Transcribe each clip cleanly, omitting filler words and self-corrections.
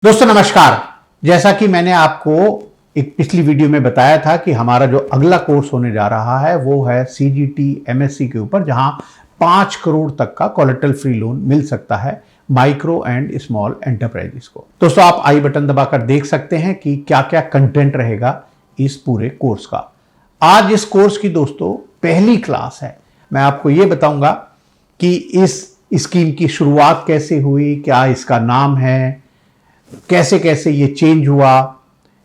दोस्तों नमस्कार। जैसा कि मैंने आपको एक पिछली वीडियो में बताया था कि हमारा जो अगला कोर्स होने जा रहा है वो है CGT MSc के ऊपर, जहां 5 करोड़ तक का कोलेटरल फ्री लोन मिल सकता है माइक्रो एंड स्मॉल एंटरप्राइजेस को। दोस्तों आप आई बटन दबाकर देख सकते हैं कि क्या क्या कंटेंट रहेगा इस पूरे कोर्स का। आज इस कोर्स की दोस्तों पहली क्लास है। मैं आपको ये बताऊंगा कि इस स्कीम की शुरुआत कैसे हुई, क्या इसका नाम है, कैसे कैसे ये चेंज हुआ,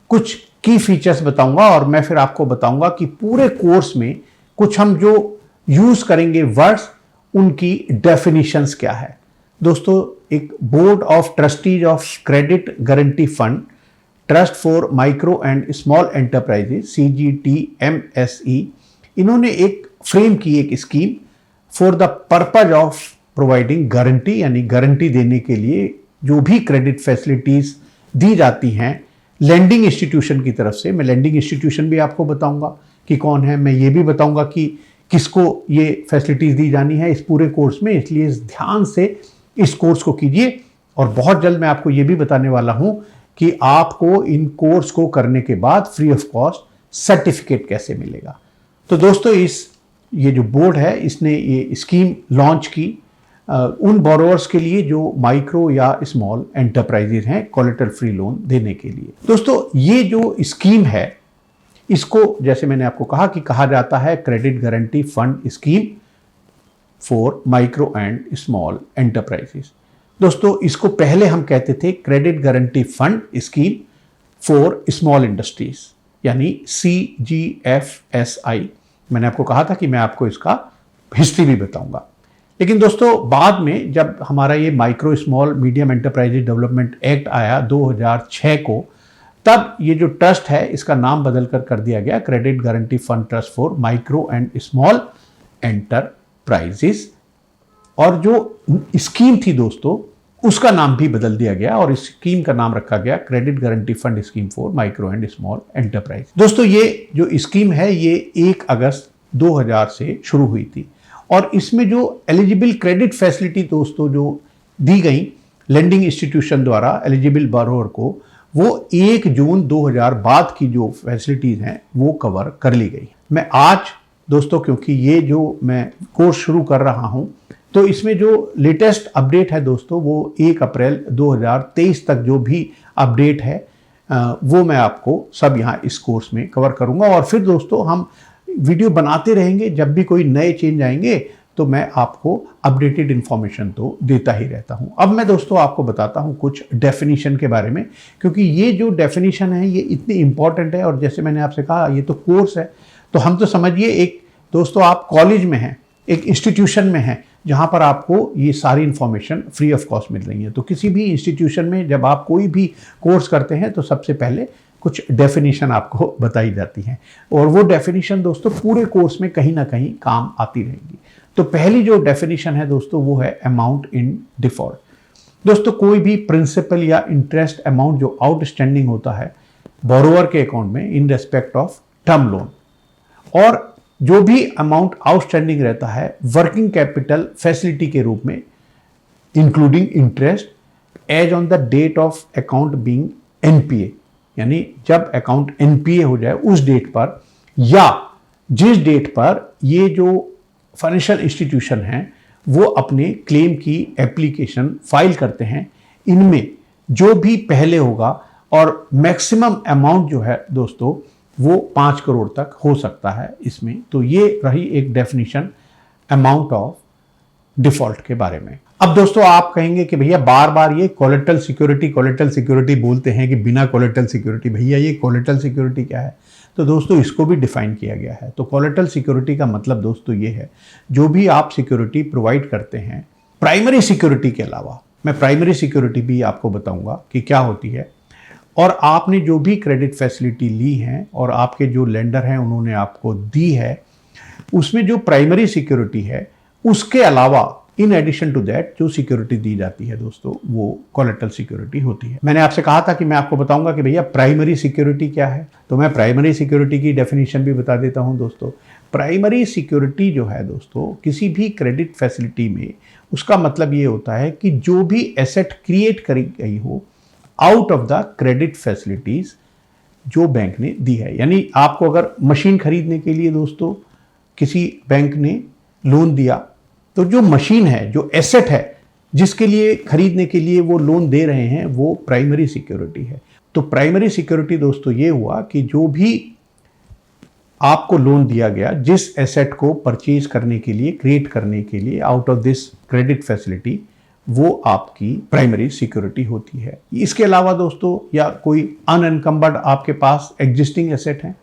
कुछ की फीचर्स बताऊंगा और मैं फिर आपको बताऊंगा कि पूरे कोर्स में कुछ हम जो यूज करेंगे वर्ड्स, उनकी डेफिनेशंस क्या है। दोस्तों एक board of trustees of credit guarantee fund trust for micro and small enterprises CGT MSE, इन्होंने एक फ्रेम की एक scheme for the purpose of providing guarantee, यानी गारंटी देने के लिए जो भी क्रेडिट फैसिलिटीज दी जाती हैं लैंडिंग इंस्टीट्यूशन की तरफ से। मैं लैंडिंग इंस्टीट्यूशन भी आपको बताऊंगा कि कौन है, मैं ये भी बताऊंगा कि किसको ये फैसिलिटीज दी जानी है इस पूरे कोर्स में। इसलिए ध्यान से इस कोर्स को कीजिए और बहुत जल्द मैं आपको ये भी बताने वाला हूं कि आपको इन कोर्स को करने के बाद फ्री ऑफ कॉस्ट सर्टिफिकेट कैसे मिलेगा। तो दोस्तों ये जो बोर्ड है इसने ये स्कीम लॉन्च की उन बोरोवर्स के लिए जो माइक्रो या स्मॉल एंटरप्राइजेज हैं कोलेटरल फ्री लोन देने के लिए। दोस्तों ये जो स्कीम है इसको जैसे मैंने आपको कहा कि कहा जाता है credit guarantee fund scheme for micro and small enterprises. दोस्तों इसको पहले हम कहते थे credit guarantee fund scheme for small industries, यानी CGFSI। मैंने आपको कहा था कि मैं आपको इसका हिस्ट्री भी बताऊंगा। लेकिन दोस्तों बाद में जब हमारा ये micro small medium enterprises development act आया 2006 को, तब ये जो ट्रस्ट है इसका नाम बदलकर कर दिया गया credit guarantee fund trust for micro and small enterprises. और जो स्कीम थी दोस्तों उसका नाम भी बदल दिया गया और इस स्कीम का नाम रखा गया credit guarantee fund scheme for micro and small enterprise. दोस्तों ये जो स्कीम है ये 1 अगस्त 2000 से शुरू हुई थी और इसमें जो एलिजिबल क्रेडिट फैसिलिटी दोस्तों जो दी गई लेंडिंग इंस्टीट्यूशन द्वारा एलिजिबल बोरोवर को, वो 1 जून 2000 बाद की जो फैसिलिटीज हैं वो कवर कर ली गई। मैं आज दोस्तों क्योंकि ये जो मैं कोर्स शुरू कर रहा हूं तो इसमें जो लेटेस्ट अपडेट है दोस्तों वो 1 अप्रैल 2023 तक जो भी अपडेट है वो मैं आपको सब यहाँ इस कोर्स में कवर करूंगा। और फिर दोस्तों हम वीडियो बनाते रहेंगे, जब भी कोई नए चेंज आएंगे तो मैं आपको अपडेटेड इंफॉर्मेशन तो देता ही रहता हूं। अब मैं दोस्तों आपको बताता हूं कुछ डेफिनेशन के बारे में, क्योंकि ये जो डेफिनेशन है ये इतनी इंपॉर्टेंट है। और जैसे मैंने आपसे कहा ये तो कोर्स है, तो हम तो समझिए एक दोस्तों आप कॉलेज में हैं, एक इंस्टीट्यूशन में हैं जहां पर आपको ये सारी इंफॉर्मेशन फ्री ऑफ कॉस्ट मिल रही है। तो किसी भी इंस्टीट्यूशन में जब आप कोई भी कोर्स करते हैं तो सबसे पहले कुछ डेफिनेशन आपको बताई जाती हैं और वो डेफिनेशन दोस्तों पूरे कोर्स में कहीं ना कहीं काम आती रहेगी। तो पहली जो डेफिनेशन है दोस्तों वो है अमाउंट इन डिफॉल्ट। दोस्तों कोई भी प्रिंसिपल या इंटरेस्ट अमाउंट जो आउटस्टैंडिंग होता है बोरोवर के अकाउंट में in respect of term loan, और जो भी अमाउंट आउटस्टैंडिंग रहता है वर्किंग कैपिटल फैसिलिटी के रूप में including interest as on the date of account being NPA, यानी जब अकाउंट NPA हो जाए उस डेट पर, या जिस डेट पर ये जो फाइनेंशियल इंस्टीट्यूशन हैं वो अपने क्लेम की एप्लीकेशन फाइल करते हैं, इनमें जो भी पहले होगा। और मैक्सिमम अमाउंट जो है दोस्तों वो 5 करोड़ तक हो सकता है इसमें। तो ये रही एक डेफिनेशन अमाउंट ऑफ डिफॉल्ट के बारे में। अब दोस्तों आप कहेंगे कि भैया बार बार ये कोलेटरल सिक्योरिटी बोलते हैं कि बिना कोलेटरल सिक्योरिटी, भैया ये कोलेटरल सिक्योरिटी क्या है? तो दोस्तों इसको भी डिफाइन किया गया है। तो कोलेटरल सिक्योरिटी का मतलब दोस्तों ये है जो भी आप सिक्योरिटी प्रोवाइड करते हैं प्राइमरी सिक्योरिटी के अलावा। मैं प्राइमरी सिक्योरिटी भी आपको बताऊंगा कि क्या होती है। और आपने जो भी क्रेडिट फैसिलिटी ली है और आपके जो लेंडर हैं उन्होंने आपको दी है, उसमें जो प्राइमरी सिक्योरिटी है उसके अलावा इन एडिशन टू दैट जो सिक्योरिटी दी जाती है दोस्तों वो कोलेटरल सिक्योरिटी होती है। मैंने आपसे कहा था कि मैं आपको बताऊंगा कि भैया प्राइमरी सिक्योरिटी क्या है, तो मैं प्राइमरी सिक्योरिटी की डेफिनेशन भी बता देता हूं दोस्तों। प्राइमरी सिक्योरिटी जो है दोस्तों किसी भी क्रेडिट फैसिलिटी में, उसका मतलब ये होता है कि जो भी एसेट क्रिएट करी गई हो out of the credit facilities जो बैंक ने दी है। यानी आपको अगर मशीन खरीदने के लिए दोस्तों किसी बैंक ने लोन दिया, तो जो मशीन है, जो एसेट है जिसके लिए खरीदने के लिए वो लोन दे रहे हैं, वो प्राइमरी सिक्योरिटी है। तो प्राइमरी सिक्योरिटी दोस्तों ये हुआ कि जो भी आपको लोन दिया गया, जिस एसेट को परचेज करने के लिए, क्रिएट करने के लिए out of this credit facility, वो आपकी प्राइमरी सिक्योरिटी होती है। इसके अलावा दोस्तों या कोई अनएनकम्बर्ड आपके पास एग्जिस्टिंग एसेट हैं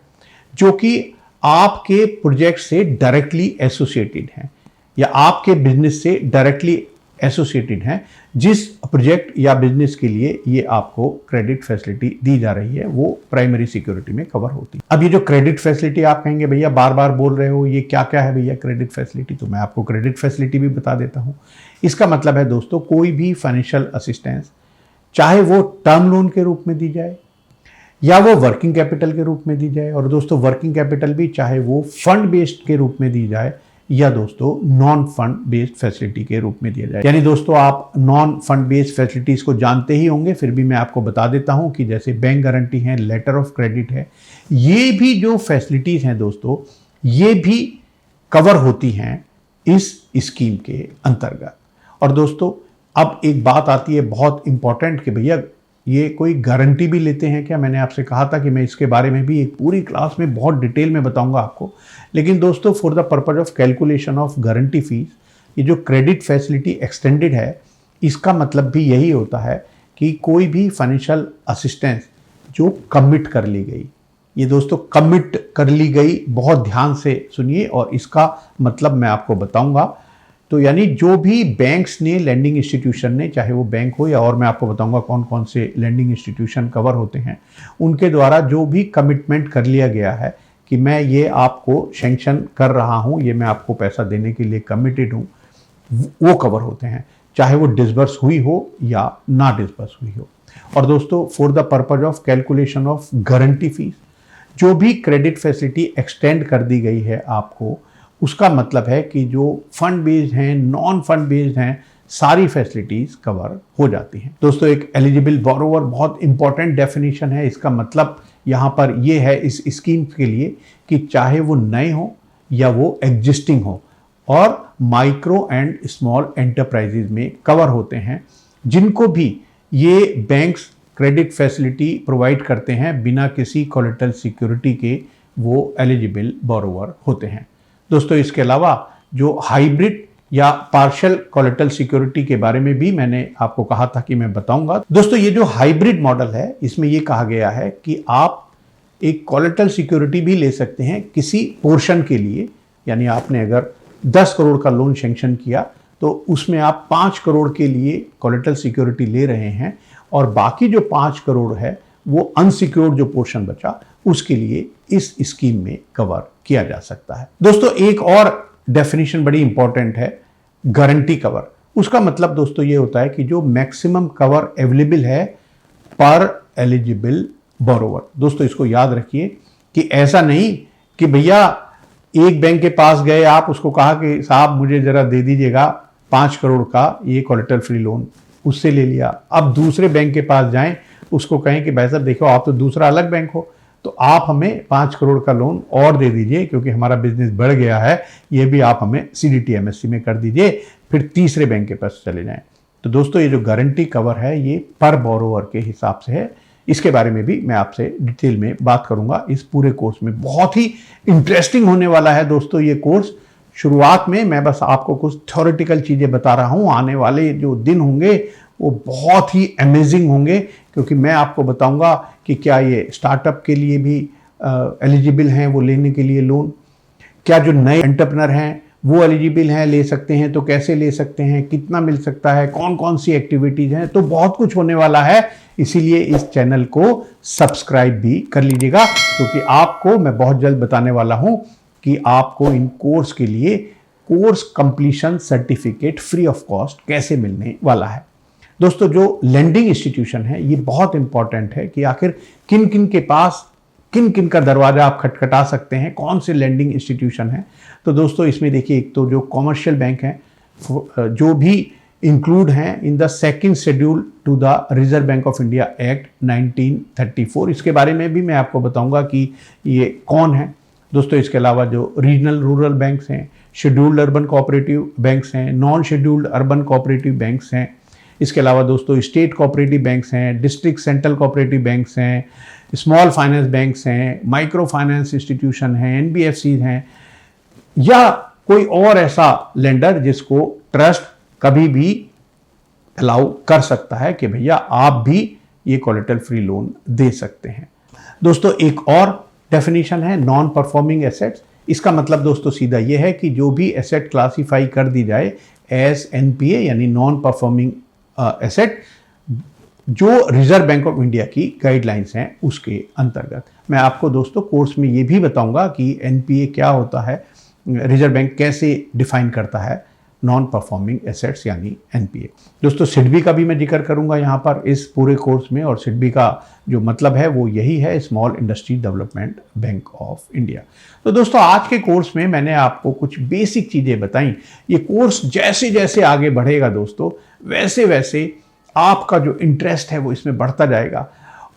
जो कि आपके प्रोजेक्ट से डायरेक्टली एसोसिएटेड हैं या आपके बिजनेस से डायरेक्टली एसोसिएटेड हैं, जिस प्रोजेक्ट या बिजनेस के लिए ये आपको क्रेडिट फैसिलिटी दी जा रही है, वो प्राइमरी सिक्योरिटी में कवर होती है। अब ये जो क्रेडिट फैसिलिटी, आप कहेंगे भैया बार बार बोल रहे हो, ये क्या क्या है भैया क्रेडिट फैसिलिटी? तो मैं आपको क्रेडिट फैसिलिटी भी बता देता हूं। इसका मतलब है दोस्तों, कोई भी फाइनेंशियल असिस्टेंस, चाहे वो टर्म लोन के रूप में दी जाए या वो वर्किंग कैपिटल के रूप में दी जाए, और दोस्तों वर्किंग कैपिटल भी चाहे वो फंड बेस्ड के रूप में दी जाए या दोस्तों नॉन फंड बेस्ड फैसिलिटी के रूप में दिया जाए। यानी दोस्तों आप नॉन फंड बेस्ड फैसिलिटीज को जानते ही होंगे, फिर भी मैं आपको बता देता हूं कि जैसे बैंक गारंटी है, लेटर ऑफ क्रेडिट है, ये भी जो फैसिलिटीज हैं दोस्तों, ये भी कवर होती हैं इस स्कीम के अंतर्गत। और दोस्तों अब एक बात आती है बहुत इंपॉर्टेंट कि भैया ये कोई गारंटी भी लेते हैं क्या? मैंने आपसे कहा था कि मैं इसके बारे में भी एक पूरी क्लास में बहुत डिटेल में बताऊंगा आपको। लेकिन दोस्तों for the purpose of calculation of guarantee fees, ये जो क्रेडिट फैसिलिटी एक्सटेंडेड है, इसका मतलब भी यही होता है कि कोई भी फाइनेंशियल असिस्टेंस जो कमिट कर ली गई, ये दोस्तों कमिट कर ली गई, बहुत ध्यान से सुनिए और इसका मतलब मैं आपको बताऊंगा। तो यानी जो भी बैंक्स ने, लैंडिंग इंस्टीट्यूशन ने, चाहे वो बैंक हो या, और मैं आपको बताऊंगा कौन कौन से लैंडिंग इंस्टीट्यूशन कवर होते हैं, उनके द्वारा जो भी कमिटमेंट कर लिया गया है कि मैं ये आपको सैंक्शन कर रहा हूं, ये मैं आपको पैसा देने के लिए कमिटेड हूं, वो कवर होते हैं, चाहे वो डिसबर्स हुई हो या ना डिसबर्स हुई हो। और दोस्तों for the purpose of calculation of guarantee fees, जो भी क्रेडिट फैसिलिटी एक्सटेंड कर दी गई है आपको, उसका मतलब है कि जो फंड बेस्ड हैं, नॉन फंड बेस्ड हैं, सारी फैसिलिटीज कवर हो जाती हैं। दोस्तों एक एलिजिबल बोरोवर बहुत इंपॉर्टेंट डेफिनेशन है। इसका मतलब यहाँ पर ये है इस स्कीम के लिए कि चाहे वो नए हो या वो एग्जिस्टिंग हो, और माइक्रो एंड स्मॉल एंटरप्राइजेज में कवर होते हैं, जिनको भी ये बैंक्स क्रेडिट फैसिलिटी प्रोवाइड करते हैं बिना किसी कोलेटरल सिक्योरिटी के, वो एलिजिबल बोरोवर होते हैं। दोस्तों इसके अलावा जो हाइब्रिड या पार्शियल कोलेटरल सिक्योरिटी के बारे में भी मैंने आपको कहा था कि मैं बताऊंगा। दोस्तों ये जो हाइब्रिड मॉडल है, इसमें ये कहा गया है कि आप एक कोलेटरल सिक्योरिटी भी ले सकते हैं किसी पोर्शन के लिए। यानी आपने अगर 10 करोड़ का लोन सैंक्शन किया तो उसमें आप 5 करोड़ के लिए कोलेटरल सिक्योरिटी ले रहे हैं, और बाकी जो 5 करोड़ है वो अनसिक्योर्ड जो पोर्शन बचा, उसके लिए इस स्कीम में कवर किया जा सकता है। दोस्तों एक और डेफिनेशन बड़ी इंपॉर्टेंट है, गारंटी कवर। उसका मतलब दोस्तों ये होता है कि जो मैक्सिमम कवर अवेलेबल है पर एलिजिबल बोरोवर। दोस्तों इसको याद रखिए कि ऐसा नहीं कि भैया एक बैंक के पास गए आप, उसको कहा कि साहब मुझे जरा दे दीजिएगा 5 करोड़ का ये कोलेटरल फ्री लोन, उससे ले लिया। अब दूसरे बैंक के पास जाएं, उसको कहें कि भाई साहब देखो आप तो दूसरा अलग बैंक हो, तो आप हमें 5 करोड़ का लोन और दे दीजिए क्योंकि हमारा बिजनेस बढ़ गया है, ये भी आप हमें CDT MSC में कर दीजिए, फिर तीसरे बैंक के पास चले जाएं। तो दोस्तों ये जो गारंटी कवर है ये पर बोरोवर के हिसाब से है। इसके बारे में भी मैं आपसे डिटेल में बात करूंगा इस पूरे कोर्स में। बहुत ही इंटरेस्टिंग होने वाला है दोस्तों ये कोर्स। शुरुआत में मैं बस आपको कुछ थ्योरेटिकल चीज़ें बता रहा हूँ, आने वाले जो दिन होंगे वो बहुत ही अमेजिंग होंगे, क्योंकि मैं आपको बताऊंगा कि क्या ये स्टार्टअप के लिए भी एलिजिबल हैं वो लेने के लिए लोन, क्या जो नए एंटरप्रेन्योर हैं वो एलिजिबल हैं, ले सकते हैं, तो कैसे ले सकते हैं, कितना मिल सकता है, कौन कौन सी एक्टिविटीज़ हैं, तो बहुत कुछ होने वाला है। इसीलिए इस चैनल को सब्सक्राइब भी कर लीजिएगा, क्योंकि आपको मैं बहुत जल्द बताने वाला हूं कि आपको इन कोर्स के लिए course completion certificate free of cost कैसे मिलने वाला है। दोस्तों जो लैंडिंग इंस्टीट्यूशन है ये बहुत इंपॉर्टेंट है कि आखिर किन किन के पास किन किन का दरवाजा आप खटखटा सकते हैं, कौन से लैंडिंग इंस्टीट्यूशन है। तो दोस्तों इसमें देखिए, एक तो जो कॉमर्शियल बैंक हैं, जो भी इंक्लूड हैं in the second schedule to the Reserve Bank of India Act 1934। इसके बारे में भी मैं आपको बताऊंगा कि ये कौन है दोस्तों। इसके अलावा जो रीजनल रूरल बैंक्स हैं, शेड्यूल्ड अर्बन कोऑपरेटिव बैंक्स हैं, non scheduled urban cooperative banks हैं, इसके अलावा दोस्तों स्टेट कोऑपरेटिव बैंक्स हैं, डिस्ट्रिक्ट सेंट्रल कोऑपरेटिव बैंक्स हैं, स्मॉल फाइनेंस बैंक्स हैं, माइक्रो फाइनेंस इंस्टीट्यूशन हैं, एनबीएफसी हैं, या कोई और ऐसा लेंडर जिसको ट्रस्ट कभी भी अलाउ कर सकता है कि भैया आप भी ये कोलेटरल फ्री लोन दे सकते हैं। दोस्तों एक और डेफिनेशन है नॉन परफॉर्मिंग एसेट्स। इसका मतलब दोस्तों सीधा ये है कि जो भी एसेट क्लासिफाई कर दी जाए एज एनपीए यानी नॉन परफॉर्मिंग एसेट, जो रिजर्व बैंक ऑफ इंडिया की गाइडलाइंस हैं उसके अंतर्गत। मैं आपको दोस्तों कोर्स में ये भी बताऊंगा कि एनपीए क्या होता है, रिजर्व बैंक कैसे डिफाइन करता है नॉन परफॉर्मिंग एसेट्स यानी एनपीए। दोस्तों सिडबी का भी मैं जिक्र करूंगा यहाँ पर इस पूरे कोर्स में, और सिडबी का जो मतलब है वो यही है, small industry development bank of India. तो दोस्तों आज के कोर्स में मैंने आपको कुछ बेसिक चीज़ें बताई। ये कोर्स जैसे जैसे आगे बढ़ेगा दोस्तों वैसे वैसे आपका जो इंटरेस्ट है वो इसमें बढ़ता जाएगा,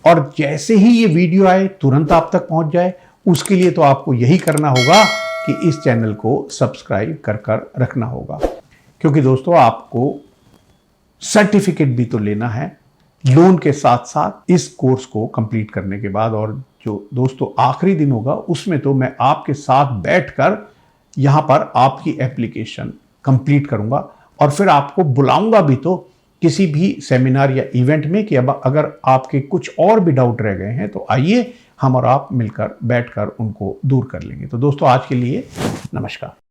और जैसे ही ये वीडियो आए तुरंत आप तक पहुंच जाए, उसके लिए तो आपको यही करना होगा कि इस चैनल को सब्सक्राइब कर रखना होगा, क्योंकि दोस्तों आपको सर्टिफिकेट भी तो लेना है लोन के साथ साथ इस कोर्स को कंप्लीट करने के बाद। और जो दोस्तों आखिरी दिन होगा उसमें तो मैं आपके साथ बैठकर यहाँ पर आपकी एप्लीकेशन कंप्लीट करूँगा, और फिर आपको बुलाऊंगा भी तो किसी भी सेमिनार या इवेंट में कि अब अगर आपके कुछ और भी डाउट रह गए हैं तो आइए हम और आप मिलकर बैठकर उनको दूर कर लेंगे। तो दोस्तों आज के लिए नमस्कार।